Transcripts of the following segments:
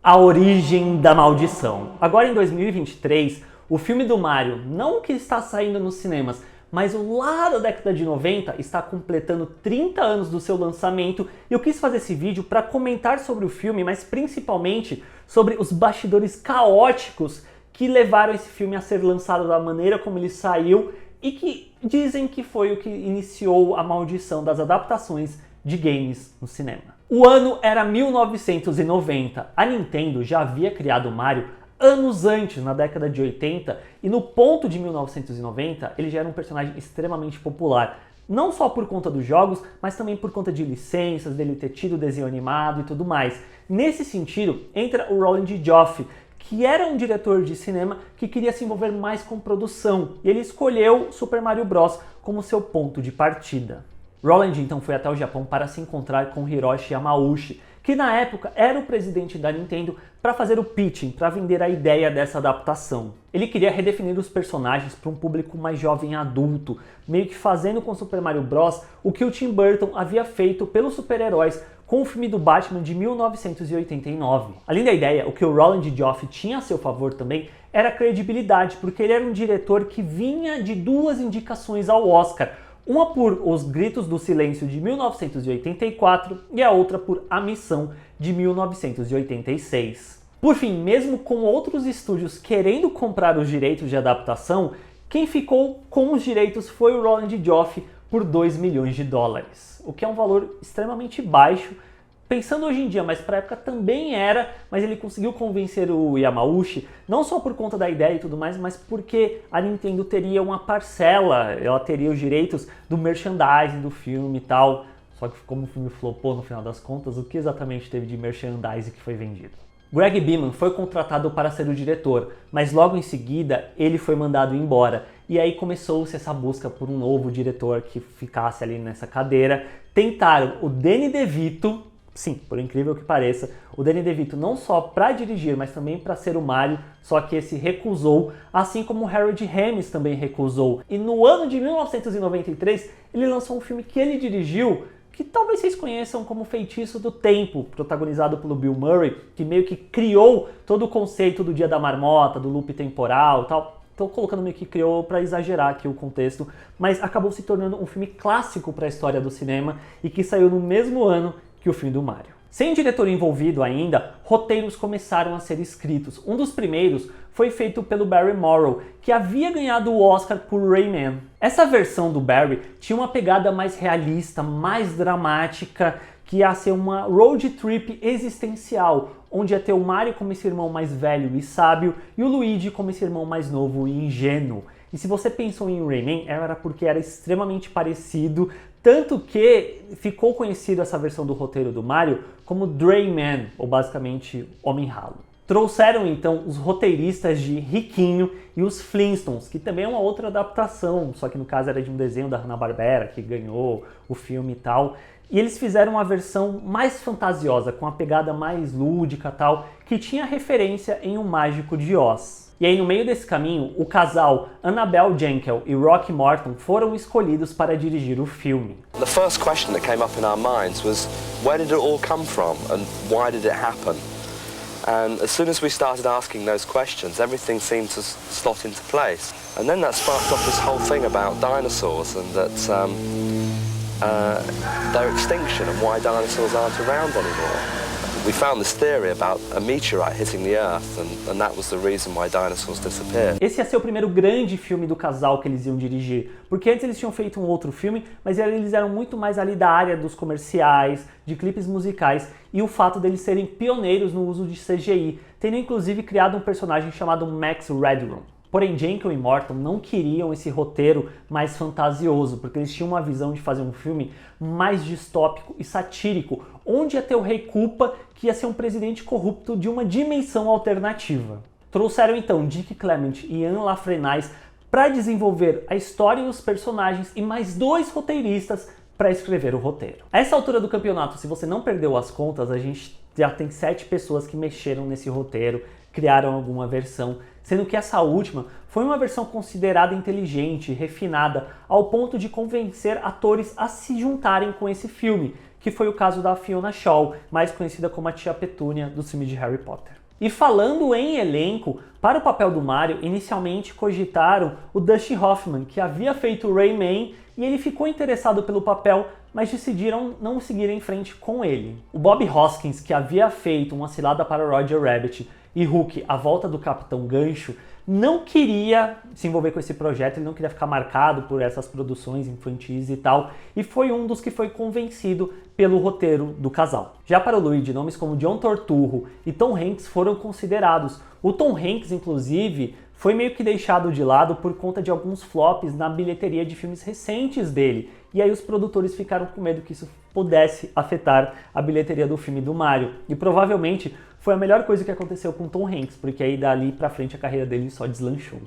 A origem da maldição. Agora em 2023, o filme do Mario, não o que está saindo nos cinemas, mas o lá da década de 90 está completando 30 anos do seu lançamento e eu quis fazer esse vídeo para comentar sobre o filme, mas principalmente sobre os bastidores caóticos que levaram esse filme a ser lançado da maneira como ele saiu e que dizem que foi o que iniciou a maldição das adaptações de games no cinema. O ano era 1990. A Nintendo já havia criado o Mario anos antes, na década de 80, e no ponto de 1990 ele já era um personagem extremamente popular. Não só por conta dos jogos, mas também por conta de licenças, dele ter tido desenho animado e tudo mais. Nesse sentido, entra o Roland Joffe, que era um diretor de cinema que queria se envolver mais com produção, e ele escolheu Super Mario Bros. Como seu ponto de partida. Roland então foi até o Japão para se encontrar com Hiroshi Yamauchi, que na época era o presidente da Nintendo, para fazer o pitching, para vender a ideia dessa adaptação. Ele queria redefinir os personagens para um público mais jovem e adulto, meio que fazendo com Super Mario Bros. O que o Tim Burton havia feito pelos super-heróis com o filme do Batman de 1989. Além da ideia, o que o Roland Joffe tinha a seu favor também era a credibilidade, porque ele era um diretor que vinha de duas indicações ao Oscar, uma por Os Gritos do Silêncio de 1984 e a outra por A Missão de 1986. Por fim, mesmo com outros estúdios querendo comprar os direitos de adaptação, quem ficou com os direitos foi o Roland Joffe por 2 milhões de dólares, o que é um valor extremamente baixo, pensando hoje em dia, mas para a época também era, mas ele conseguiu convencer o Yamauchi, não só por conta da ideia e tudo mais, mas porque a Nintendo teria uma parcela, ela teria os direitos do merchandising do filme e tal. Só que como o filme flopou no final das contas, o que exatamente teve de merchandising que foi vendido? Greg Beeman foi contratado para ser o diretor, mas logo em seguida ele foi mandado embora. E aí começou-se essa busca por um novo diretor que ficasse ali nessa cadeira. Tentaram o Danny DeVito. Sim, por incrível que pareça, o Danny DeVito não só para dirigir, mas também para ser o Mario, só que esse recusou, assim como o Harold Ramis também recusou. E no ano de 1993, ele lançou um filme que ele dirigiu, que talvez vocês conheçam como Feitiço do Tempo, protagonizado pelo Bill Murray, que meio que criou todo o conceito do Dia da Marmota, do loop temporal e tal. Estou colocando meio que criou para exagerar aqui o contexto, mas acabou se tornando um filme clássico para a história do cinema e que saiu no mesmo ano que o filme do Mario. Sem diretor envolvido ainda, roteiros começaram a ser escritos. Um dos primeiros foi feito pelo Barry Morrow, que havia ganhado o Oscar por Rayman. Essa versão do Barry tinha uma pegada mais realista, mais dramática, que ia ser uma road trip existencial, onde ia ter o Mario como esse irmão mais velho e sábio e o Luigi como esse irmão mais novo e ingênuo. E se você pensou em Rayman, era porque era extremamente parecido, tanto que ficou conhecido essa versão do roteiro do Mario como Drayman, ou basicamente Homem-Ralo. Trouxeram então os roteiristas de Riquinho e os Flintstones, que também é uma outra adaptação, só que no caso era de um desenho da Hanna-Barbera, que ganhou o filme e tal. E eles fizeram uma versão mais fantasiosa, com a pegada mais lúdica e tal, que tinha referência em O Mágico de Oz. E aí no meio desse caminho, o casal Annabelle Jankel e Rocky Morton foram escolhidos para dirigir o filme. The first question that came up in our minds was, where did it all come from and why did it happen? And as soon as we started asking those questions, everything seemed to slot into place. And then that sparked off this whole thing about dinosaurs and that their extinction and why dinosaurs aren't around anymore. We found this theory about a meteorite hitting the Earth, and that was the reason why dinosaurs disappeared. Esse ia ser o primeiro grande filme do casal que eles iam dirigir, porque antes eles tinham feito um outro filme, mas eles eram muito mais ali da área dos comerciais, de clipes musicais, e o fato deles serem pioneiros no uso de CGI, tendo inclusive criado um personagem chamado Max Redrum. Porém, Jankel e Morton não queriam esse roteiro mais fantasioso, porque eles tinham uma visão de fazer um filme mais distópico e satírico, onde ia ter o Rei Koopa, que ia ser um presidente corrupto de uma dimensão alternativa. Trouxeram então Dick Clement e Ian LaFrenize para desenvolver a história e os personagens e mais 2 roteiristas para escrever o roteiro. A essa altura do campeonato, se você não perdeu as contas, a gente já tem 7 pessoas que mexeram nesse roteiro, criaram alguma versão, sendo que essa última foi uma versão considerada inteligente, refinada, ao ponto de convencer atores a se juntarem com esse filme, que foi o caso da Fiona Shaw, mais conhecida como a Tia Petúnia dos filmes de Harry Potter. E falando em elenco, para o papel do Mario, inicialmente cogitaram o Dustin Hoffman, que havia feito o Rayman, e ele ficou interessado pelo papel, mas decidiram não seguir em frente com ele. O Bob Hoskins, que havia feito Uma Cilada para Roger Rabbit e Hook, A Volta do Capitão Gancho, não queria se envolver com esse projeto, ele não queria ficar marcado por essas produções infantis e tal, e foi um dos que foi convencido pelo roteiro do casal. Já para o Luigi, nomes como John Turturro e Tom Hanks foram considerados. O Tom Hanks, inclusive, foi meio que deixado de lado por conta de alguns flops na bilheteria de filmes recentes dele, e aí os produtores ficaram com medo que isso pudesse afetar a bilheteria do filme do Mario, e provavelmente foi a melhor coisa que aconteceu com Tom Hanks, porque aí dali pra frente a carreira dele só deslanchou.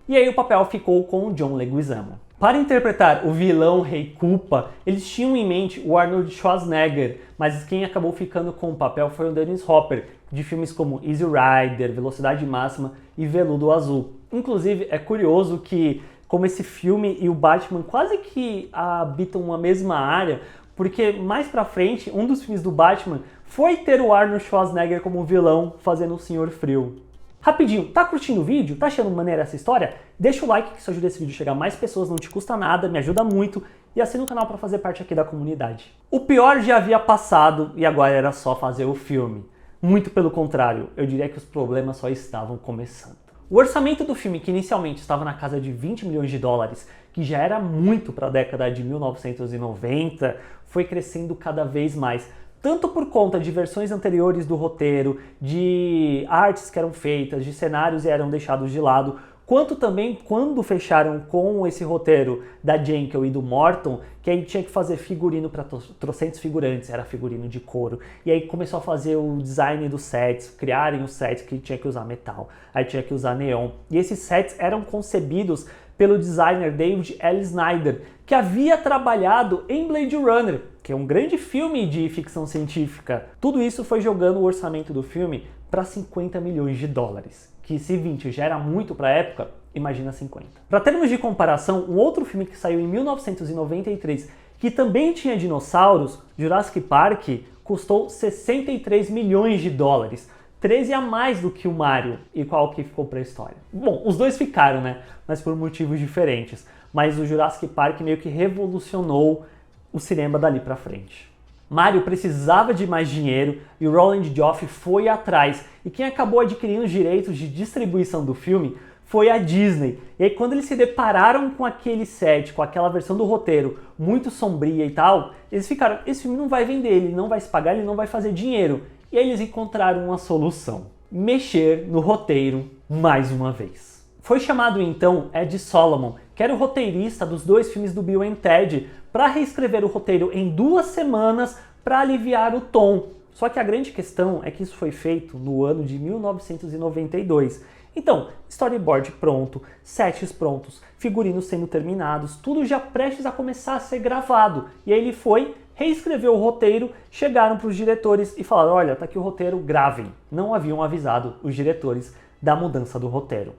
E aí o papel ficou com o John Leguizamo. Para interpretar o vilão Rei Koopa, eles tinham em mente o Arnold Schwarzenegger, mas quem acabou ficando com o papel foi o Dennis Hopper, de filmes como Easy Rider, Velocidade Máxima e Veludo Azul. Inclusive, é curioso que, como esse filme e o Batman quase que habitam uma mesma área, porque mais pra frente, um dos filmes do Batman foi ter o Arnold Schwarzenegger como vilão fazendo o Senhor Frio. Rapidinho, tá curtindo o vídeo? Tá achando maneira essa história? Deixa o like que isso ajuda esse vídeo a chegar a mais pessoas, não te custa nada, me ajuda muito, e assina o canal para fazer parte aqui da comunidade. O pior já havia passado e agora era só fazer o filme. Muito pelo contrário, eu diria que os problemas só estavam começando. O orçamento do filme, que inicialmente estava na casa de 20 milhões de dólares, que já era muito para a década de 1990, foi crescendo cada vez mais. Tanto por conta de versões anteriores do roteiro, de artes que eram feitas, de cenários que eram deixados de lado, quanto também quando fecharam com esse roteiro da Jenkel e do Morton, que aí tinha que fazer figurino para trocentos figurantes, era figurino de couro, e aí começou a fazer o design dos sets, criarem os sets que tinha que usar metal, aí tinha que usar neon, e esses sets eram concebidos pelo designer David L. Snyder, que havia trabalhado em Blade Runner, que é um grande filme de ficção científica. Tudo isso foi jogando o orçamento do filme para 50 milhões de dólares, que se 20 já era muito para a época, imagina 50. Para termos de comparação, um outro filme que saiu em 1993, que também tinha dinossauros, Jurassic Park, custou 63 milhões de dólares, 13 a mais do que o Mario, e qual que ficou para a história. Bom, os dois ficaram, né? Mas por motivos diferentes. Mas o Jurassic Park meio que revolucionou o cinema dali para frente. Mario precisava de mais dinheiro e o Roland Joffé foi atrás. E quem acabou adquirindo os direitos de distribuição do filme foi a Disney. E aí quando eles se depararam com aquele set, com aquela versão do roteiro muito sombria e tal, eles ficaram, esse filme não vai vender, ele não vai se pagar, ele não vai fazer dinheiro. E aí eles encontraram uma solução: mexer no roteiro mais uma vez. Foi chamado então Ed Solomon, que era o roteirista dos dois filmes do Bill and Ted, para reescrever o roteiro em 2 semanas para aliviar o tom. Só que a grande questão é que isso foi feito no ano de 1992. Então, storyboard pronto, sets prontos, figurinos sendo terminados, tudo já prestes a começar a ser gravado. E aí ele foi, reescreveu o roteiro, chegaram para os diretores e falaram: olha, tá aqui o roteiro, gravem. Não haviam avisado os diretores da mudança do roteiro.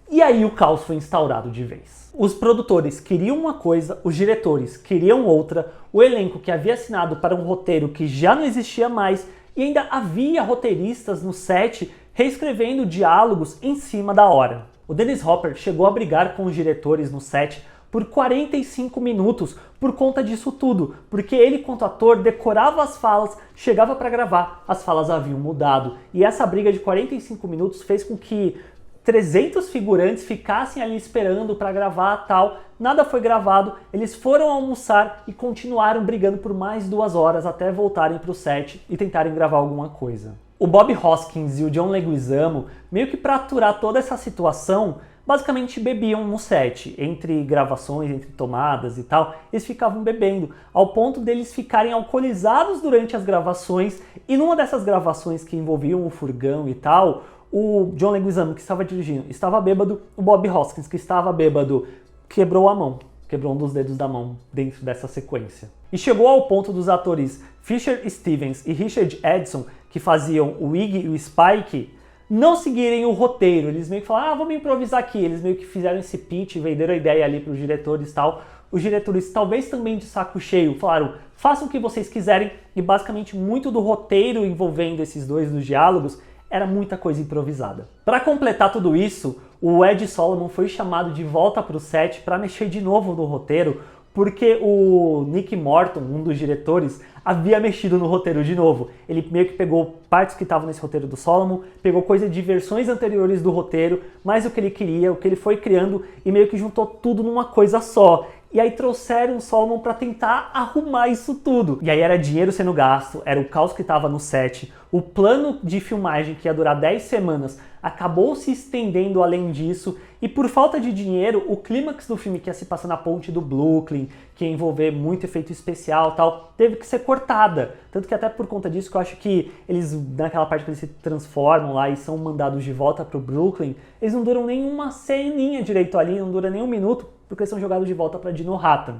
E aí o caos foi instaurado de vez. Os produtores queriam uma coisa, os diretores queriam outra, o elenco que havia assinado para um roteiro que já não existia mais, e ainda havia roteiristas no set reescrevendo diálogos em cima da hora. O Dennis Hopper chegou a brigar com os diretores no set por 45 minutos por conta disso tudo, porque ele, quanto ator, decorava as falas, chegava para gravar, as falas haviam mudado, e essa briga de 45 minutos fez com que 300 figurantes ficassem ali esperando para gravar tal, nada foi gravado, eles foram almoçar e continuaram brigando por mais 2 horas até voltarem para o set e tentarem gravar alguma coisa. O Bob Hoskins e o John Leguizamo, meio que para aturar toda essa situação, basicamente bebiam no set, entre gravações, entre tomadas e tal, eles ficavam bebendo, ao ponto deles ficarem alcoolizados durante as gravações, e numa dessas gravações que envolviam o furgão e tal, o John Leguizamo, que estava dirigindo, estava bêbado, o Bob Hoskins, que estava bêbado, quebrou a mão, quebrou um dos dedos da mão dentro dessa sequência. E chegou ao ponto dos atores Fisher Stevens e Richard Edson, que faziam o Iggy e o Spike, não seguirem o roteiro. Eles meio que falaram: vamos improvisar aqui. Eles meio que fizeram esse pitch, venderam a ideia ali para os diretores e tal, os diretores, talvez também de saco cheio, falaram: façam o que vocês quiserem, e basicamente muito do roteiro envolvendo esses dois dos diálogos era muita coisa improvisada. Para completar tudo isso, o Ed Solomon foi chamado de volta para o set para mexer de novo no roteiro, porque o Nick Morton, um dos diretores, havia mexido no roteiro de novo. Ele meio que pegou partes que estavam nesse roteiro do Solomon, pegou coisa de versões anteriores do roteiro, mais o que ele queria, o que ele foi criando, e meio que juntou tudo numa coisa só. E aí trouxeram o Solomon para tentar arrumar isso tudo. E aí era dinheiro sendo gasto, era o caos que estava no set, o plano de filmagem que ia durar 10 semanas acabou se estendendo além disso, e por falta de dinheiro, o clímax do filme, que ia se passar na ponte do Brooklyn, que ia envolver muito efeito especial e tal, teve que ser cortada. Tanto que até por conta disso que eu acho que eles, naquela parte que eles se transformam lá e são mandados de volta pro Brooklyn, eles não duram nenhuma ceninha direito ali, não dura nem um minuto, porque eles são jogados de volta pra Dino Hatton.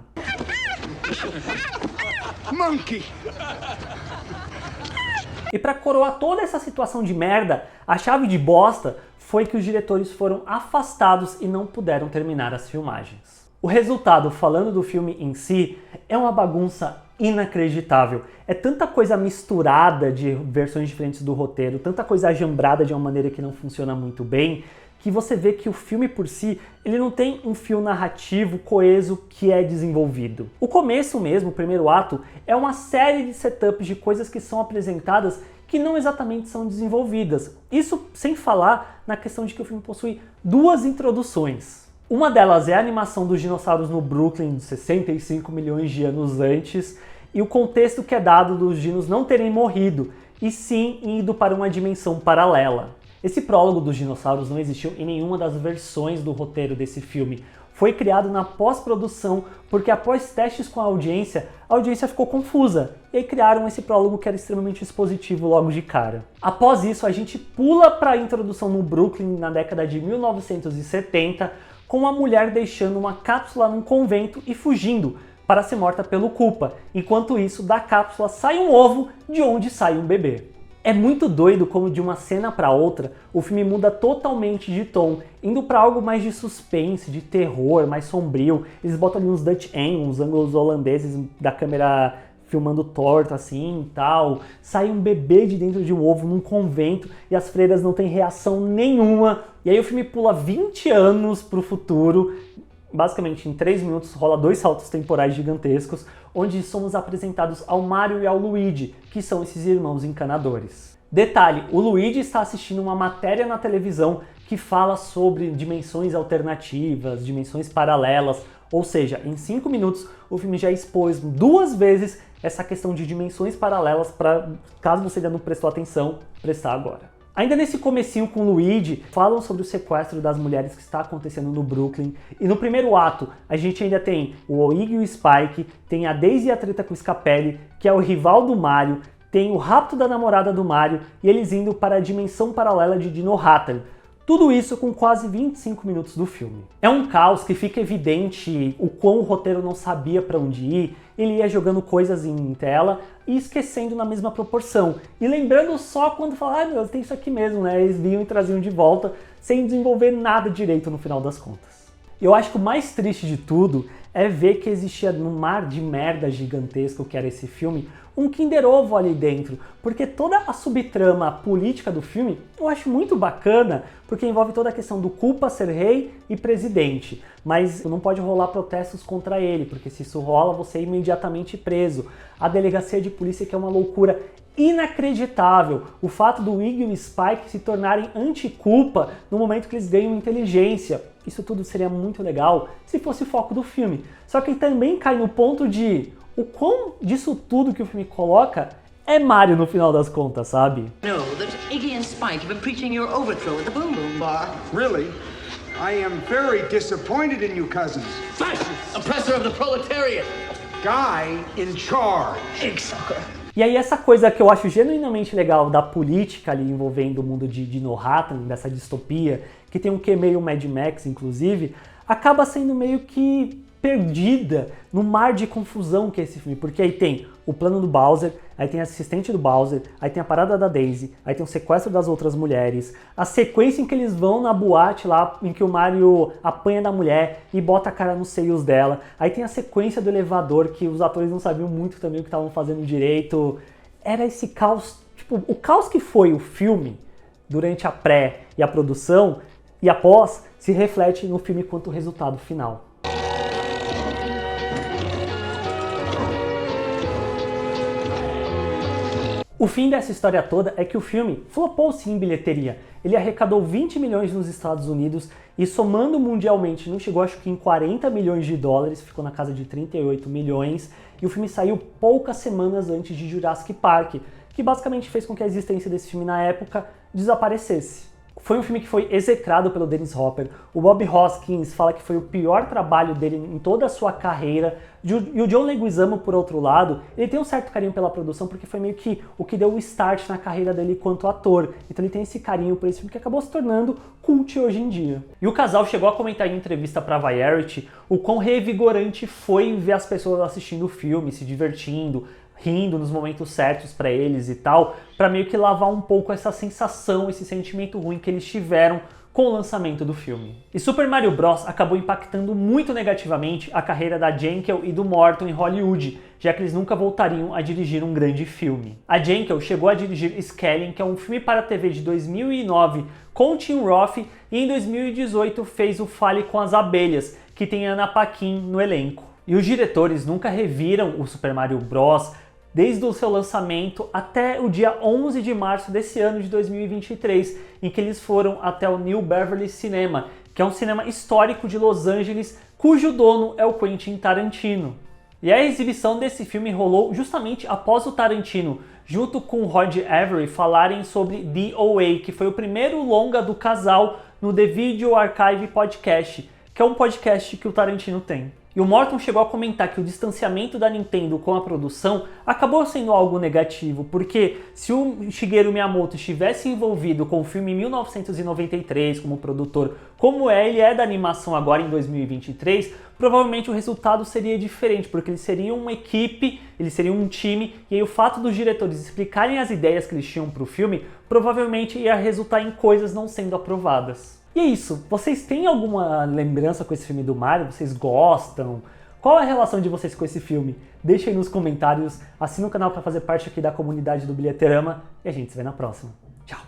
Monkey! E para coroar toda essa situação de merda, a chave de bosta foi que os diretores foram afastados e não puderam terminar as filmagens. O resultado, falando do filme em si, é uma bagunça inacreditável. É tanta coisa misturada de versões diferentes do roteiro, tanta coisa ajambrada de uma maneira que não funciona muito bem, que você vê que o filme por si, ele não tem um fio narrativo coeso que é desenvolvido. O começo mesmo, o primeiro ato, é uma série de setups de coisas que são apresentadas que não exatamente são desenvolvidas. Isso sem falar na questão de que o filme possui duas introduções. Uma delas é a animação dos dinossauros no Brooklyn de 65 milhões de anos antes, e o contexto que é dado dos dinos não terem morrido, e sim ido para uma dimensão paralela. Esse prólogo dos dinossauros não existiu em nenhuma das versões do roteiro desse filme. Foi criado na pós-produção porque após testes com a audiência ficou confusa. E aí criaram esse prólogo que era extremamente expositivo logo de cara. Após isso, a gente pula para a introdução no Brooklyn na década de 1970, com uma mulher deixando uma cápsula num convento e fugindo para ser morta pelo Koopa. Enquanto isso, da cápsula sai um ovo de onde sai um bebê. É muito doido como de uma cena para outra o filme muda totalmente de tom, indo para algo mais de suspense, de terror, mais sombrio. Eles botam ali uns Dutch angles, uns ângulos holandeses da câmera filmando torto assim e tal. Sai um bebê de dentro de um ovo num convento e as freiras não têm reação nenhuma. E aí o filme pula 20 anos pro futuro. Basicamente, em 3 minutos rola 2 saltos temporais gigantescos, onde somos apresentados ao Mario e ao Luigi, que são esses irmãos encanadores. Detalhe, o Luigi está assistindo uma matéria na televisão que fala sobre dimensões alternativas, dimensões paralelas, ou seja, em 5 minutos o filme já expôs 2 vezes essa questão de dimensões paralelas para, caso você ainda não prestou atenção, prestar agora. Ainda nesse comecinho com o Luigi, falam sobre o sequestro das mulheres que está acontecendo no Brooklyn. E no primeiro ato, a gente ainda tem o Iggy e o Spike, tem a Daisy e a treta com o Scapelli, que é o rival do Mario, tem o rapto da namorada do Mario e eles indo para a dimensão paralela de Dino Hatton. Tudo isso com quase 25 minutos do filme. É um caos que fica evidente o quão o roteiro não sabia para onde ir, ele ia jogando coisas em tela e esquecendo na mesma proporção. E lembrando só quando fala, meu Deus, tem isso aqui mesmo, né? Eles vinham e traziam de volta sem desenvolver nada direito no final das contas. E eu acho que o mais triste de tudo é ver que existia no mar de merda gigantesco que era esse filme, um Kinder Ovo ali dentro, porque toda a subtrama política do filme eu acho muito bacana, porque envolve toda a questão do Koopa ser rei e presidente, mas não pode rolar protestos contra ele, porque se isso rola você é imediatamente preso. A delegacia de polícia, que é uma loucura inacreditável, o fato do Iggy e o Spike se tornarem anti-Koopa no momento que eles ganham inteligência, isso tudo seria muito legal se fosse o foco do filme. Só que também cai no ponto de o quão disso tudo que o filme coloca é Mario no final das contas, sabe? No, that Iggy and Spike have been preaching your overthrow at the Boom Boom Bar. Really? I am very disappointed in you cousins. Fascist, oppressor of the proletariat. Guy in charge. Egg sucker. E aí essa coisa que eu acho genuinamente legal da política ali envolvendo o mundo de Dino Hatton, dessa distopia, que tem um quê meio Mad Max, inclusive, acaba sendo meio que perdida no mar de confusão que é esse filme, porque aí tem o plano do Bowser, aí tem a assistente do Bowser, aí tem a parada da Daisy, aí tem o sequestro das outras mulheres, a sequência em que eles vão na boate lá, em que o Mario apanha da mulher e bota a cara nos seios dela, aí tem a sequência do elevador, que os atores não sabiam muito também o que estavam fazendo direito. Era esse caos, tipo, o caos que foi o filme durante a pré e a produção e após se reflete no filme quanto resultado final. O fim dessa história toda é que o filme flopou sim em bilheteria. Ele arrecadou 20 milhões nos Estados Unidos e somando mundialmente não chegou acho que em 40 milhões de dólares, ficou na casa de 38 milhões. E o filme saiu poucas semanas antes de Jurassic Park, que basicamente fez com que a existência desse filme na época desaparecesse. Foi um filme que foi execrado pelo Dennis Hopper. O Bob Hoskins fala que foi o pior trabalho dele em toda a sua carreira. E o John Leguizamo, por outro lado, ele tem um certo carinho pela produção porque foi meio que o que deu o start na carreira dele quanto ator. Então ele tem esse carinho por esse filme que acabou se tornando cult hoje em dia. E o casal chegou a comentar em entrevista para Variety o quão revigorante foi ver as pessoas assistindo o filme, se divertindo, rindo nos momentos certos para eles e tal, para meio que lavar um pouco essa sensação, esse sentimento ruim que eles tiveram com o lançamento do filme. E Super Mario Bros. Acabou impactando muito negativamente a carreira da Jenkel e do Morton em Hollywood, já que eles nunca voltariam a dirigir um grande filme. A Jenkel chegou a dirigir Skellig, que é um filme para a TV de 2009 com Tim Roth, e em 2018 fez o Fale com as Abelhas, que tem Anna Paquin no elenco. E os diretores nunca reviram o Super Mario Bros. Desde o seu lançamento até o dia 11 de março desse ano de 2023, em que eles foram até o New Beverly Cinema, que é um cinema histórico de Los Angeles, cujo dono é o Quentin Tarantino. E a exibição desse filme rolou justamente após o Tarantino, junto com o Rod Avery, falarem sobre DOA, que foi o primeiro longa do casal no The Video Archive Podcast, que é um podcast que o Tarantino tem. E o Morton chegou a comentar que o distanciamento da Nintendo com a produção acabou sendo algo negativo, porque se o Shigeru Miyamoto estivesse envolvido com o filme em 1993 como produtor, como ele é da animação agora em 2023, provavelmente o resultado seria diferente, porque eles seriam uma equipe, eles seriam um time, e aí o fato dos diretores explicarem as ideias que eles tinham para o filme provavelmente ia resultar em coisas não sendo aprovadas. E é isso, vocês têm alguma lembrança com esse filme do Mario? Vocês gostam? Qual é a relação de vocês com esse filme? Deixem aí nos comentários, assina o canal para fazer parte aqui da comunidade do Bilheterama e a gente se vê na próxima. Tchau!